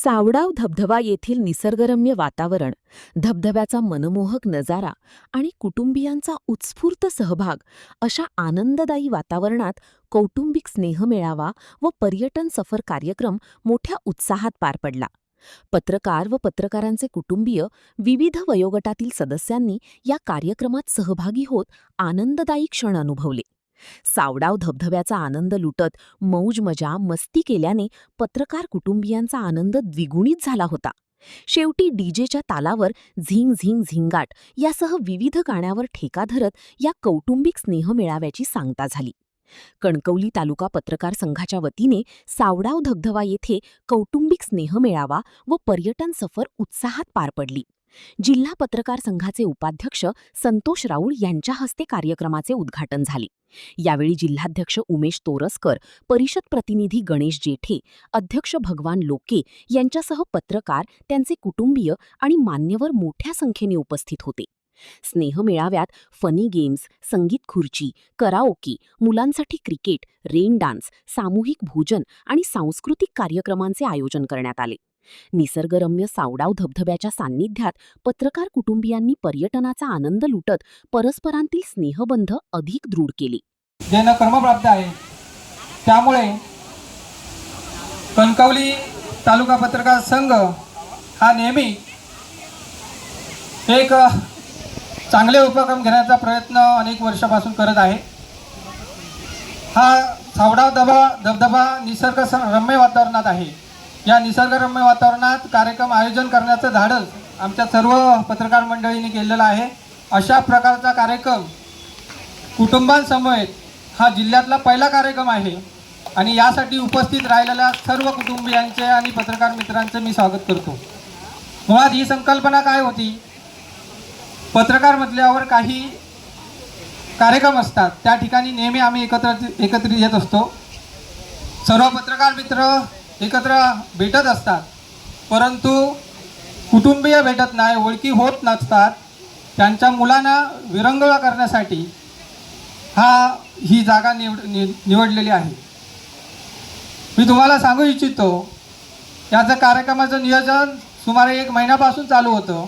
सावडाव धबधबा येथील निसर्गरम्य वातावरण, धबधब्याचा मनमोहक नजारा आणि कुटुंबियांचा उत्स्फूर्त सहभाग अशा आनंददायी वातावरणात कौटुंबिक स्नेहमेळावा व पर्यटन सफर कार्यक्रम मोठ्या उत्साहात पार पडला. पत्रकार व पत्रकारांचे कुटुंबीय, विविध वयोगटातील सदस्यांनी या कार्यक्रमात सहभागी होत आनंददायी क्षण अनुभवले. सावडाव धबधब्याचा आनंद लुटत मौज मजा मस्ती केल्याने पत्रकार कुटुंबियांचा आनंद द्विगुणित झाला होता. शेवटी डीजेच्या तालावर झिंग झिंग झिंगाट यासह विविध गाण्यावर ठेका धरत या कौटुंबिक स्नेहमेळाव्याची सांगता झाली. कणकवली तालुका पत्रकार संघाच्या वतीने सावडाव धबधबा येथे कौटुंबिक स्नेहमेळावा व पर्यटन सफर उत्साहात पार पडली. जिल्हा पत्रकार संघाचे उपाध्यक्ष संतोष राऊळ यांच्या हस्ते कार्यक्रमाचे उद्घाटन झाले. यावेळी जिल्हाध्यक्ष उमेश तोरसकर, परिषद प्रतिनिधी गणेश जेठे, अध्यक्ष भगवान लोके यांच्यासह पत्रकार, त्यांचे कुटुंबीय आणि मान्यवर मोठ्या संख्येने उपस्थित होते. स्नेहमेळाव्यात फनी गेम्स, संगीत खुर्ची, कराओके, मुलांसाठी क्रिकेट, रेन डान्स, सामूहिक भोजन आणि सांस्कृतिक कार्यक्रमांचे आयोजन करण्यात आले. निसर्गरम्य सावडाव धबधब्याच्या सान्निध्यात पत्रकार कुटुंबियांनी पर्यटनाचा आनंद लुटत परस्परांतील स्नेहबंध अधिक दृढ केले. देणं कर्मप्राप्त आहे. त्यामुळे कणकवली तालुका पत्रकार संघ हा नेहमी एक चांगले उपक्रम घेण्याचा प्रयत्न अनेक वर्षापासून करत आहे. हा सावडाव धबधबा निसर्गरम्य वातावरणात आहे. या निसर्गरम्य वातावरणात कार्यक्रम आयोजन करण्याचं धाडस आमच्या सर्व पत्रकार मंडळींनी केलेलं आहे. अशा प्रकारचा कार्यक्रम कुटुंबांसमवेत हा जिल्ह्यातला पहिला कार्यक्रम आहे आणि यासाठी उपस्थित राहिलेल्या सर्व कुटुंबियांचे आणि पत्रकार मित्रांचे मी स्वागत करतो. मुळात ही संकल्पना काय होती, पत्रकार म्हटल्यावर काही कार्यक्रम असतात, त्या ठिकाणी नेहमी आम्ही एकत्रित येत असतो. सर्व पत्रकार मित्र एकत्र भेटत असतात, परंतु कुटुंबीय भेटत नाही, ओळखी होत नसतात. त्यांच्या मुलांना विरंगुळा करण्यासाठी ही जागा निवडलेली आहे. मी तुम्हाला सांगू इच्छितो, याचं कार्यक्रमाचं नियोजन सुमारे 1 महिन्यापासून चालू होतं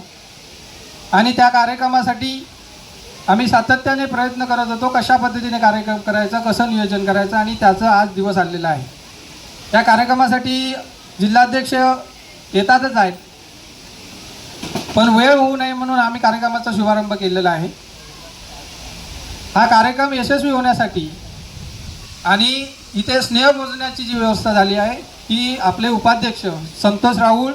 आणि त्या कार्यक्रमासाठी आम्ही सातत्याने प्रयत्न करत होतो, कशा पद्धतीने कार्यक्रम करायचा, कसं नियोजन करायचं, आणि त्याचं आज दिवस आलेला आहे. या कार्यक्रमासाठी जिल्हाध्यक्ष येतातच आहेत, पण वेळ होऊ नये म्हणून आम्ही कार्यक्रमाचा शुभारंभ केलेला आहे. हा कार्यक्रम यशस्वी होण्यासाठी आणि इथे स्नेह मोजण्याची जी व्यवस्था झाली आहे ती आपले उपाध्यक्ष संतोष राऊळ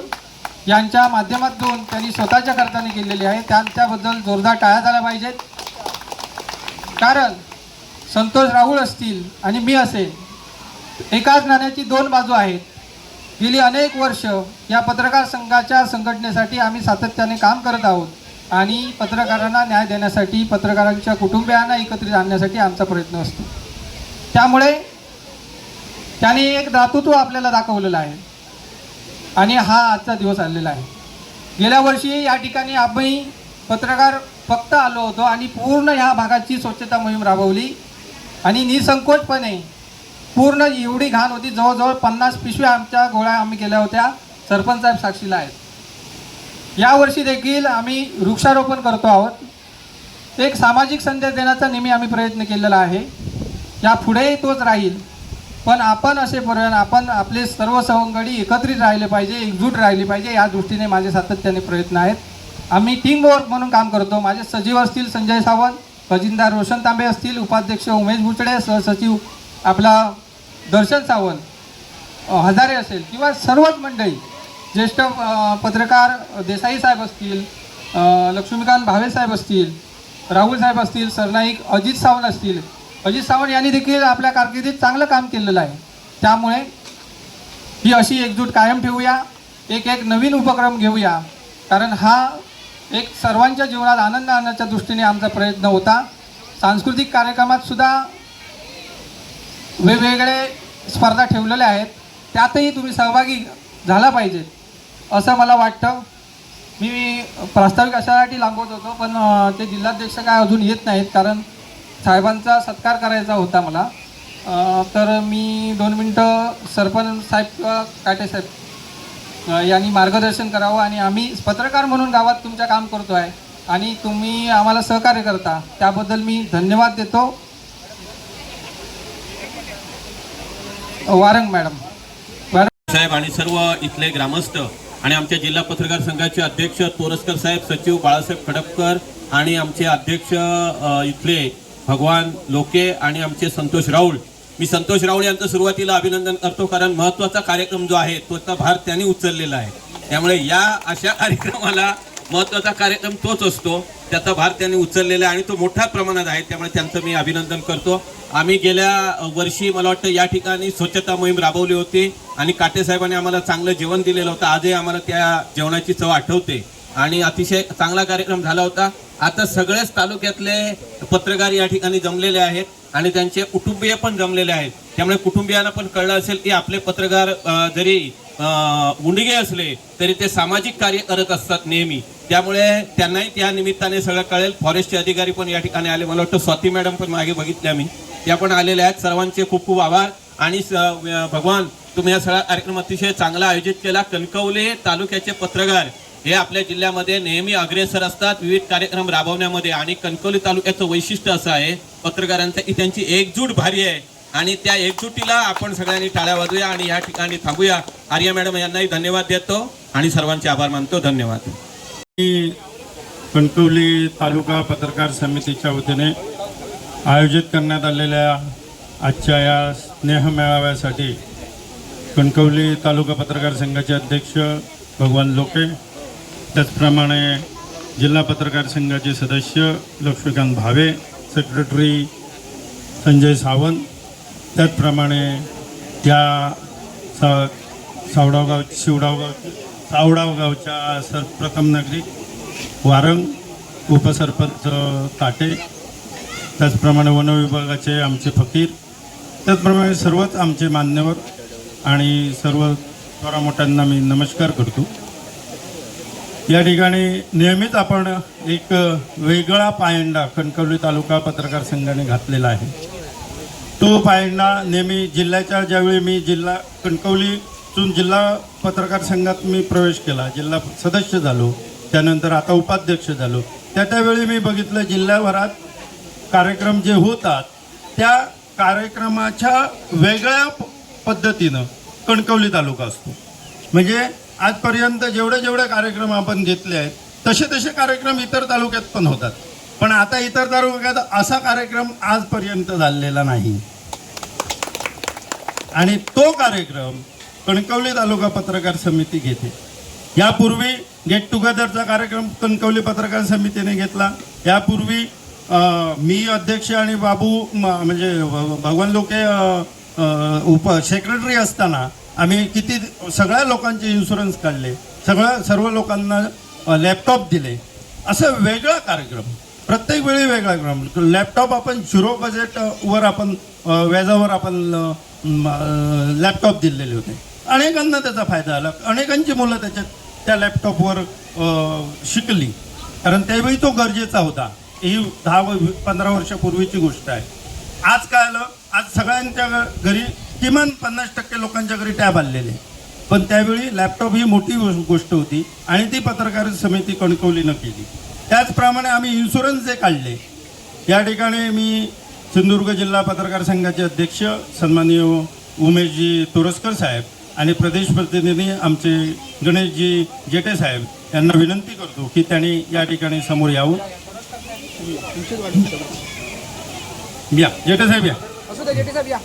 यांच्या माध्यमातून त्यांनी स्वतःच्या खर्चाने केलेली आहे. त्याबद्दल जोरदार टाळ्या झाल्या पाहिजेत. कारण संतोष राऊळ असतील आणि मी असेल, एकाच नाण्याची 2 बाजू आहेत. गेली अनेक वर्ष या पत्रकार संघाच्या संघटनेसाठी आम्ही सातत्याने काम करत आहोत आणि पत्रकारांना न्याय देण्यासाठी, पत्रकारांच्या कुटुंबियांना एकत्रित आणण्यासाठी आमचा प्रयत्न असतो. त्यामुळे त्यांनी एक दातृत्व आपल्याला दाखवलेलं आहे आणि हा आजचा दिवस आलेला आहे. गेल्या वर्षी या ठिकाणी आम्ही पत्रकार फक्त आलो होतो आणि पूर्ण ह्या भागाची स्वच्छता मोहीम राबवली आणि निसंकोचपणे पूर्ण एवढी घाण होती, जवळजवळ 50 पिशव्या आमच्या गोळ्या आम्ही केल्या होत्या. सरपंच साहेब साक्षीला आहेत. यावर्षी देखील आम्ही वृक्षारोपण करतो आहोत. एक सामाजिक संदेश देण्याचा नेहमी आम्ही प्रयत्न केलेला आहे. यापुढेही तोच राहील, पण आपण असेपर्यंत आपण आपले सर्व सवंगडी एकत्रित राहिले पाहिजे, एकजूट राहिली पाहिजे, या दृष्टीने माझे सातत्याने प्रयत्न आहेत. आम्ही टीम वर्क म्हणून काम करतो. माझे सचिव असतील संजय सावंत, खजिनदार रोशन तांबे असतील, उपाध्यक्ष उमेश बुचडे, सहसचिव आपला दर्शन सावंत, हजारे असेल किंवा सर्वच मंडळी, ज्येष्ठ पत्रकार देसाई साहेब असतील, लक्ष्मीकांत भावे साहेब असतील, राहुल साहेब असतील, सरनाईक अजित सावंत असतील. अजित सावंत यांनी देखील आपल्या कारकिर्दीत चांगलं काम केलेलं आहे. त्यामुळे ही अशी एकजूट कायम ठेवूया, एक नवीन उपक्रम घेऊया, कारण हा एक सर्वांच्या जीवनात आनंद आणण्याच्या दृष्टीने आमचा प्रयत्न होता. सांस्कृतिक कार्यक्रमात सुद्धा वेगवेगळे स्पर्धा ठेवलेल्या आहेत, त्यातही तुम्ही सहभागी झाला पाहिजे असं मला वाटतं. मी प्रास्ताविक अशासाठी लांबवत होतो, पण ते जिल्हाध्यक्ष काय अजून येत नाहीत, कारण साहेबांचा सत्कार करायचा होता मला. तर मी 2 मिनटं सरपंच साहेब किंवा काटे साहेब यांनी मार्गदर्शन करावं आणि आम्ही पत्रकार म्हणून गावात तुमच्या काम करतो आहे आणि तुम्ही आम्हाला सहकार्य करता त्याबद्दल मी धन्यवाद देतो. वारंग मॅडम. साहेब आणि सर्व इथले ग्रामस्थ आणि आमच्या जिल्हा पत्रकार संघाचे अध्यक्ष तोरसकर साहेब, सचिव बाळासाहेब खडपकर आणि आमचे अध्यक्ष इथले भगवान लोके आणि आमचे संतोष राऊळ. मी संतोष राऊळ यांचं सुरुवातीला अभिनंदन करतो, कारण महत्त्वाचा कार्यक्रम जो आहे तो भार त्यांनी उचललेला आहे. त्यामुळे या अशा कार्यक्रमाला महत्त्वाचा कार्यक्रम तोच असतो, त्याचा भार त्यांनी उचललेला आहे आणि तो मोठ्या प्रमाणात आहे. त्यामुळे त्यांचं मी अभिनंदन करतो. आम्ही गेल्या वर्षी मला वाटतं या ठिकाणी स्वच्छता मोहीम राबवली होती आणि काटे साहेबांनी आम्हाला चांगलं जेवण दिलेलं होतं. आजही आम्हाला त्या जेवणाची चव आठवते आणि अतिशय चांगला कार्यक्रम झाला होता. आता सगळेच तालुक्यातले पत्रकार या ठिकाणी जमलेले आहेत आणि त्यांचे कुटुंबीय पण जमलेले आहेत. त्यामुळे कुटुंबियांना पण कळलं असेल की आपले पत्रकार जरी उंडगे असले तरी ते सामाजिक कार्य करत असतात नेहमी. त्यामुळे त्यांनाही त्या निमित्ताने सगळं कळेल. फॉरेस्टचे अधिकारी पण या ठिकाणी आले, मला वाटतं स्वाती मॅडम पण मागे बघितल्या मी, त्या पण आलेल्या आहेत. सर्वांचे खूप खूप आभार. आणि भगवान, तुम्ही हा सगळा कार्यक्रम अतिशय चांगला आयोजित केला. कणकवली तालुक्याचे पत्रकार हे आपल्या जिल्ह्यामध्ये नेहमी अग्रेसर असतात विविध कार्यक्रम राबवण्यामध्ये आणि कणकवली तालुक्याचं वैशिष्ट्य असं आहे पत्रकारांचं की त्यांची एकजूट भारी आहे आणि त्या एकजुटीला आपण सगळ्यांनी टाळ्या वाजूया आणि या ठिकाणी थांबूया. आर्या मॅडम यांनाही धन्यवाद देतो आणि सर्वांचे आभार मानतो. धन्यवाद. कणकवली तालुका पत्रकार समितीच्या वतीने आयोजित करण्यात आलेल्या आजच्या या स्नेह मेळाव्यासाठी कणकवली तालुका पत्रकार संघाचे अध्यक्ष भगवान लोके, त्याचप्रमाणे जिल्हा पत्रकार संघाचे सदस्य लक्ष्मीकांत भावे, सेक्रेटरी संजय सावंत, त्याचप्रमाणे त्या सावडाव गावच्या प्रथम नागरिक वारंग, उपसरपंच ताटे, त्याचप्रमाणे वन विभागाचे आमचे फकीर, त्याचप्रमाणे सर्वच आमचे मान्यवर आणि सर्व थोरा मोठ्यांना मी नमस्कार करतो. या ठिकाणी नेहमीच आपण एक वेगळा पायंडा कणकवली तालुका पत्रकार संघाने घातलेला आहे. तो पायंडा नेहमी जिल्ह्याच्या ज्यावेळी मी कणकवलीतून जिल्हा पत्रकार संघात मी प्रवेश केला, जिल्हा सदस्य झालो, त्यानंतर आता उपाध्यक्ष झालो, त्यावेळी मी बघितलं जिल्ह्याभरात कार्यक्रम जे होतात त्या कार्यक्रमाच्या वेगळ्या पद्धतीनं कणकवली तालुका असतो. म्हणजे आजपर्यंत जेवढे कार्यक्रम आपण घेतले आहेत तसे कार्यक्रम इतर तालुक्यात पण होतात, पण आता इतर तालुक्यात असा कार्यक्रम आजपर्यंत झालेला नाही. आणि तो कार्यक्रम कणकवली तालुका पत्रकार समिती घेते. यापूर्वी गेट टुगेदरचा कार्यक्रम कणकवली पत्रकार समितीने घेतला. यापूर्वी मी अध्यक्ष आणि बाबू म्हणजे भगवान लोके सेक्रेटरी असताना आम्ही किती सगळ्या लोकांचे इन्शुरन्स काढले, सर्व लोकांना लॅपटॉप दिले. असं वेगळा कार्यक्रम, प्रत्येक वेळी वेगळा कार्यक्रम. लॅपटॉप आपण 0 बजेटवर आपण व्याजावर आपण लॅपटॉप दिलेले होते. अनेकांना त्याचा फायदा झाला, अनेकांची मुलं त्या लॅपटॉपवर शिकली, कारण त्यावेळी तो गरजेचा होता. ही 10-15 वर्षापूर्वीची गोष्ट आहे. आज काय आलं, आज सगळ्यांच्या घरी किमान 50% लोकांच्या घरी टॅब आलेले, पण त्यावेळी लॅपटॉप ही मोठी गोष्ट होती आणि ती पत्रकार समिती कणकवलीनं केली. त्याचप्रमाणे आम्ही इन्शुरन्स जे काढले. या ठिकाणी मी सिंधुदुर्ग जिल्हा पत्रकार संघाचे अध्यक्ष सन्माननीय उमेशजी तोरसकर साहेब आणि प्रदेश प्रतिनिधी आमचे गणेशजी जेटे साहेब यांना विनंती करतो की त्यांनी या ठिकाणी समोर यावं. या जेटे साहेब या.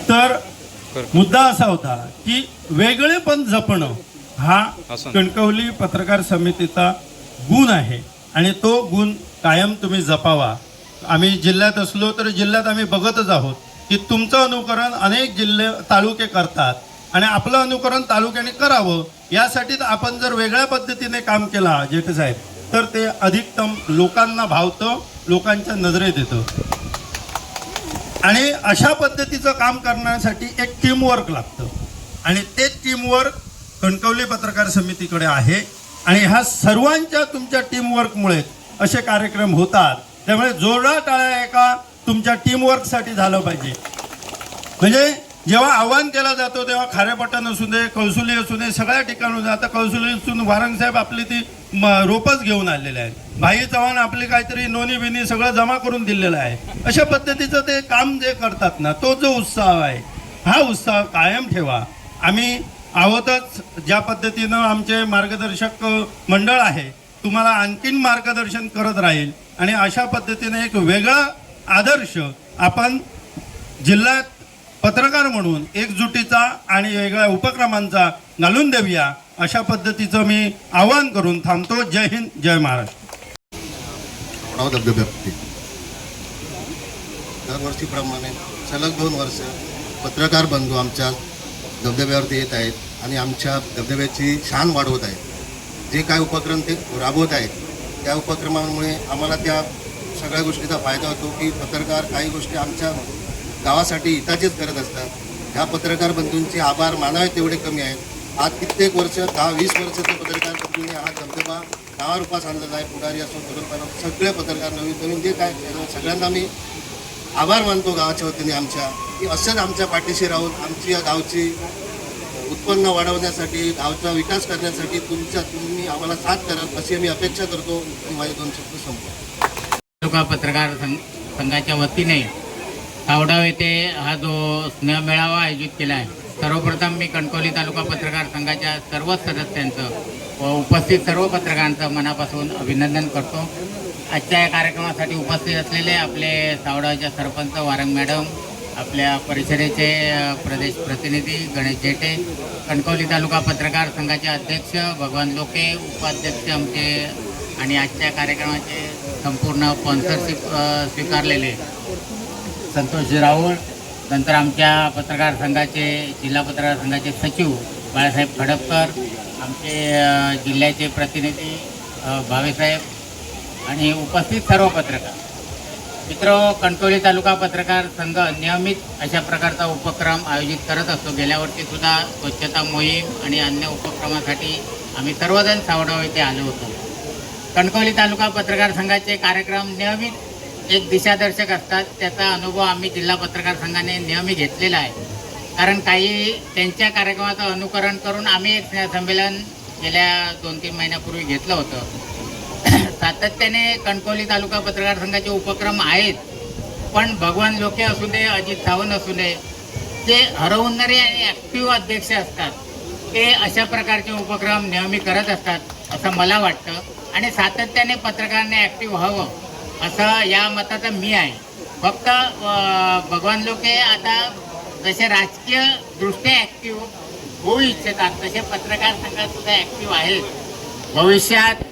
तर मुद्दा असा होता की वेगळेपण जपणं हा कणकवली पत्रकार समितीचा गुण आहे आणि तो गुण कायम तुम्ही जपावा. आम्ही जिल्ह्यात असलो तर जिल्ह्यात आम्ही बघतच आहोत की तुमचं अनुकरण अनेक तालुके करतात आणि आपलं अनुकरण तालुक्याने करावं. यासाठी आपण जर वेगळ्या पद्धतीने काम केला जेठे साहेब तर ते अधिकतम लोकांना भावतं, लोकांच्या नजरेत येतं. आणि अशा पद्धतीचं काम करण्यासाठी एक टीमवर्क लागतं आणि ते टीमवर्क कणकवली पत्रकार समितीकडे आहे आणि ह्या सर्वांच्या तुमच्या टीमवर्कमुळे असे कार्यक्रम होतात. त्यामुळे जोरदार टाळ्या एका तुमच्या टीमवर्कसाठी झालं पाहिजे. म्हणजे जेव्हा आव्हान केला जातो तेव्हा खारेपट्टण असू दे, कौसुली असू दे, सगळ्या ठिकाणी आता कौसुलीतून वारंग साहेब आपली ती रोपच घेऊन आलेले आहेत. भाई चव्हाण आपली काहीतरी नोनी बिनी सगळं जमा करून दिलेलं आहे. अशा पद्धतीचं ते काम जे करतात ना, तो जो उत्साह आहे, हा उत्साह कायम ठेवा. आम्ही आहोतच. ज्या पद्धतीनं आमचे मार्गदर्शक मंडळ आहे तुम्हाला आणखीन मार्गदर्शन करत राहील आणि अशा पद्धतीने एक वेगळा आदर्श आपण जिल्ह्यात पत्रकार म्हणून एकजुटीचा आणि वेगळ्या उपक्रमांचा घालून देऊया, अशा पद्धतीचं मी आवाहन करून थांबतो. जय हिंद, जय महाराष्ट्र. धबधब्यावरती दरवर्षीप्रमाणे सलग 2 वर्ष पत्रकार बंधू आमच्या धबधब्यावरती येत आहेत आणि आमच्या धबधब्याची शान वाढवत आहेत. जे काय उपक्रम ते राबवत आहेत त्या उपक्रमांमुळे आम्हाला त्या सगळ्या गोष्टीचा फायदा होतो की पत्रकार काही गोष्टी आमच्या गावासाठी हिताचेच करत असतात. ह्या पत्रकार बंधूंचे आभार मानावे तेवढे कमी आहेत. आज कित्येक वर्ष 10-20 वर्षाचे पत्रकार बंधूंनी हा धबधबा नावारूपास आणलेला आहे. पुढारी असो, तरुणपणा, सगळे पत्रकार नवीन जे काय सगळ्यांना मी आभार मानतो गावाच्या वतीने आमच्या, की असंच आमच्या पाठीशी राहून आमची या गावची उत्पन्न वाढवण्यासाठी, गावचा विकास करण्यासाठी तुम्ही आम्हाला साथ कराल अशी आम्ही अपेक्षा करतो. आणि माझे 2 शब्द संपतो. तालुका पत्रकार संघाच्या वतीने तावडाव येथे हा जो स्नेहमेळावा आयोजित केला आहे, सर्वप्रथम मी कणकवली तालुका पत्रकार संघाच्या सर्वच सदस्यांचं व उपस्थित सर्व पत्रकारांचं मनापासून अभिनंदन करतो. आजच्या या कार्यक्रमासाठी उपस्थित असलेले आपले तावडावच्या सरपंच वारंग मॅडम, आपल्या परिषदेचे प्रदेश प्रतिनिधी गणेश जेटे, कणकवली तालुका पत्रकार संघाचे अध्यक्ष भगवान लोके, उपाध्यक्ष आमचे आणि आजच्या कार्यक्रमाचे संपूर्ण स्पॉन्सरशिप स्वीकारलेले संतोष राऊळ, नंतर आमच्या पत्रकार संघाचे जिल्हा पत्रकार संघाचे सचिव बाळासाहेब खडपकर, आमचे जिल्ह्याचे प्रतिनिधी भावेसाहेब आणि उपस्थित सर्व पत्रकार मित्र. कणकवली तालुका पत्रकार संघ नियमित अशा प्रकारचा उपक्रम आयोजित करत असतो. गेल्या वर्षीसुद्धा स्वच्छता मोहीम आणि अन्य उपक्रमासाठी आम्ही सर्वजण सावडाव येथे आलो होतो. कणकवली तालुका पत्रकार संघाचे कार्यक्रम नियमित एक दिशादर्शक असतात. त्याचा अनुभव आम्ही जिल्हा पत्रकार संघाने नेहमी घेतलेला आहे. कारण काही त्यांच्या कार्यक्रमाचं अनुकरण करून आम्ही एक संमेलन गेल्या 2-3 महिन्यापूर्वी घेतलं होतं. सातत्याने कणकवली तालुका पत्रकार संघाचे उपक्रम आहेत, पण भगवान लोके असू दे, अजित सावंत असू दे, जे हरवणारे आणि ॲक्टिव्ह अध्यक्ष असतात ते अशा प्रकारचे उपक्रम नेहमी करत असतात असं मला वाटतं. आणि सातत्याने पत्रकारांनी ॲक्टिव्ह व्हावं असं या मताचा मी आहे. फक्त भगवान लोके आता जसे राजकीय दृष्ट्या ॲक्टिव्ह होऊ इच्छितात तसे पत्रकार संघातसुद्धा ॲक्टिव्ह आहेत. भविष्यात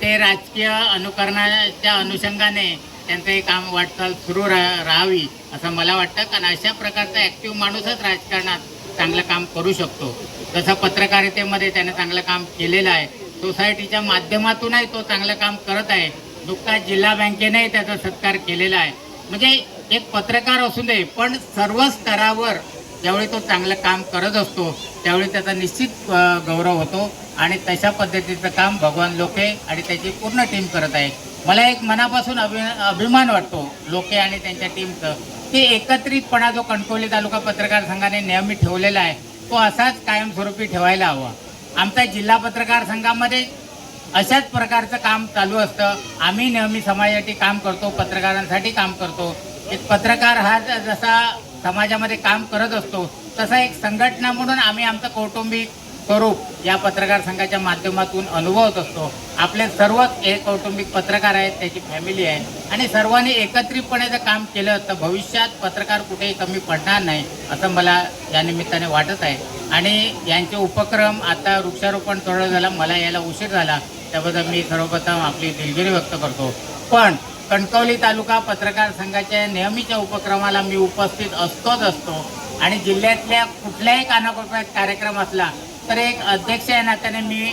ते राजकीय अनुकरणाच्या अनुषंगाने त्यांचं काम वाटचाल सुरू राहावी असं मला वाटतं. कारण अशा प्रकारचा ॲक्टिव्ह माणूसच राजकारणात चांगलं काम करू शकतो. तसं पत्रकारितेमध्ये त्याने चांगलं काम केलेलं आहे. सोसायटीच्या माध्यमातूनही तो चांगलं काम करत आहे. नुकताच जिल्हा बँकेनेही त्याचा सत्कार केलेला आहे. म्हणजे एक पत्रकार असू दे, पण सर्व स्तरावर ज्यावेळी तो चांगलं काम करत असतो त्यावेळी त्याचा निश्चित गौरव होतो. आणि तशा पद्धतीचं काम भगवान लोके आणि त्याची पूर्ण टीम करत आहे. मला एक मनापासून अभिमान वाटतो लोके आणि त्यांच्या टीमचं, की एकत्रितपणा जो कणकवली तालुका पत्रकार संघाने नेहमी ठेवलेला आहे तो असाच कायमस्वरूपी ठेवायला हवा. आमचा जिल्हा पत्रकार संघामध्ये अशाच प्रकारचं काम चालू असतं. आम्ही नेहमी समाजासाठी काम करतो, पत्रकारांसाठी काम करतो. एक पत्रकार हा जसा समाजामध्ये काम करत असतो तसा एक संघटना म्हणून आम्ही आमचं कौटुंबिक स्वरूप या पत्रकार संघाच्या माध्यमातून अनुभवत असतो. आपले सर्वच एक कौटुंबिक पत्रकार आहेत, त्याची फॅमिली आहे आणि सर्वांनी एकत्रितपणे जर काम केलं तर भविष्यात पत्रकार कुठेही कमी पडणार नाही असं मला या निमित्ताने वाटत आहे. आणि यांचे उपक्रम आता वृक्षारोपण थोडं झालं, मला यायला उशीर झाला, त्याबद्दल मी सर्वप्रथम आपली दिलगिरी व्यक्त करतो. पण कणकवली तालुका पत्रकार संघाच्या नेहमीच्या उपक्रमाला मी उपस्थित असतो आणि जिल्ह्यातल्या कुठल्याही कानाकोपऱ्यात कार्यक्रम असला तर एक अध्यक्ष या नात्याने मी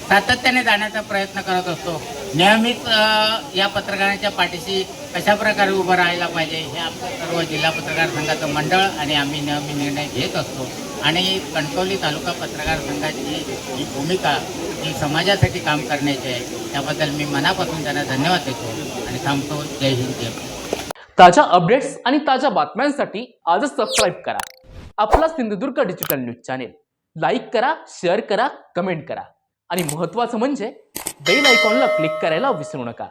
सातत्याने जाण्याचा प्रयत्न करत असतो. नेहमीच या पत्रकारांच्या पाठीशी कशा प्रकारे उभं राहायला पाहिजे हे आमचं सर्व जिल्हा पत्रकार संघाचं मंडळ आणि आम्ही नेहमी निर्णय घेत असतो. आणि कणकवली तालुका पत्रकार संघाची ही भूमिका ही समाजासाठी काम करण्याची आहे, त्याबद्दल मी मनापासून त्यांना धन्यवाद देतो आणि थांबतो. जय हिंद, जय. ताज्या अपडेट्स आणि ताज्या बातम्यांसाठी आजच सबस्क्राईब करा आपला Sindhudurg digital news channel like करा, शेअर करा, कमेंट करा आणि महत्त्वाचं म्हणजे बेल आयकॉनला क्लिक करायला विसरू नका.